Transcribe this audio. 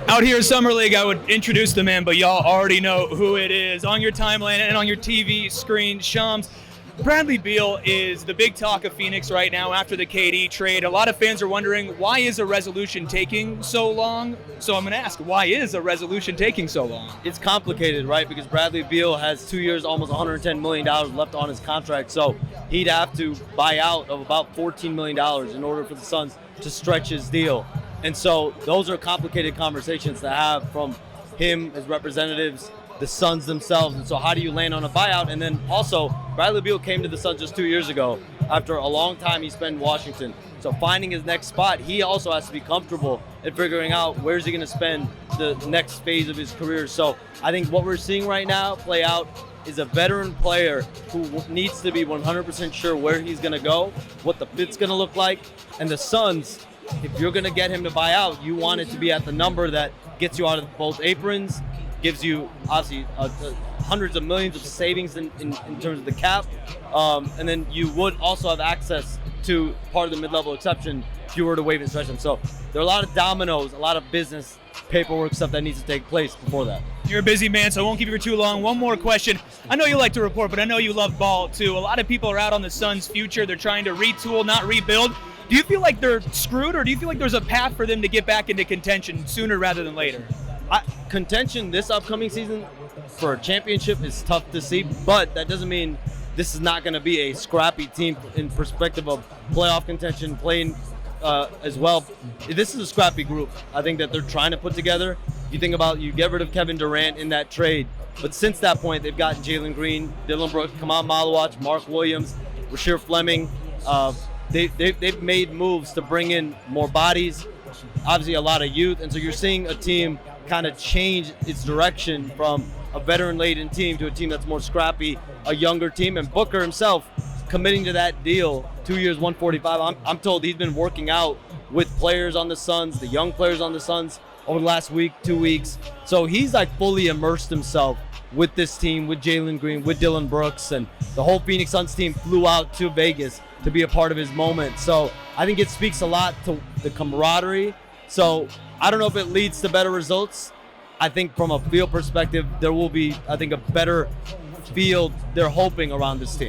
Out here, Summer League, I would introduce the man, but y'all already know who it is. On your timeline and on your TV screen, Shams, Bradley Beal is the big talk of Phoenix right now after the KD trade. A lot of fans are wondering, why is a resolution taking so long? So I'm going to ask, why is a resolution taking so long? It's complicated, right? Because Bradley Beal has 2 years, almost $110 million left on his contract. So he'd have to buy out of about $14 million in order for the Suns to stretch his deal. And so those are complicated conversations to have from him, his representatives, the Suns themselves. And so how do you land on a buyout? And then also, Bradley Beal came to the Suns just 2 years ago after a long time he spent in Washington. So finding his next spot, he also has to be comfortable in figuring out where's he going to spend the next phase of his career. So I think what we're seeing right now play out is a veteran player who needs to be 100% sure where he's going to go, what the fit's going to look like. And the Suns, if you're going to get him to buy out, you want it to be at the number that gets you out of both aprons, gives you obviously hundreds of millions of savings in terms of the cap, and then you would also have access to part of the mid-level exception if you were to waive and stretch them. So there are a lot of dominoes, a lot of business paperwork stuff that needs to take place before that. You're a busy man, so I won't keep you for too long. One more question. I know you like to report, but I know you love ball too. A lot of people are out on the Suns' future. They're trying to retool, not rebuild. Do you feel like they're screwed, or do you feel like there's a path for them to get back into contention sooner rather than later? Contention this upcoming season for a championship is tough to see, but that doesn't mean this is not going to be a scrappy team in perspective of playoff contention, playing as well. This is a scrappy group. I think that they're trying to put together. You think about, you get rid of Kevin Durant in that trade, but since that point, they've gotten Jalen Green, Dillon Brooks, Khaman Maluach, Mark Williams, Rasheer Fleming. They've made moves to bring in more bodies, obviously a lot of youth, and so you're seeing a team kind of change its direction from a veteran-laden team to a team that's more scrappy, a younger team. And Booker himself committing to that deal, 2 years, 145. I'm told he's been working out with players on the Suns, the young players on the Suns, over the last week, 2 weeks. So he's like fully immersed himself with this team, with Jalen Green, with Dillon Brooks, and the whole Phoenix Suns team flew out to Vegas to be a part of his moment. So I think it speaks a lot to the camaraderie. So I don't know if it leads to better results. I think from a field perspective, there will be, I think, a better field they're hoping around this team.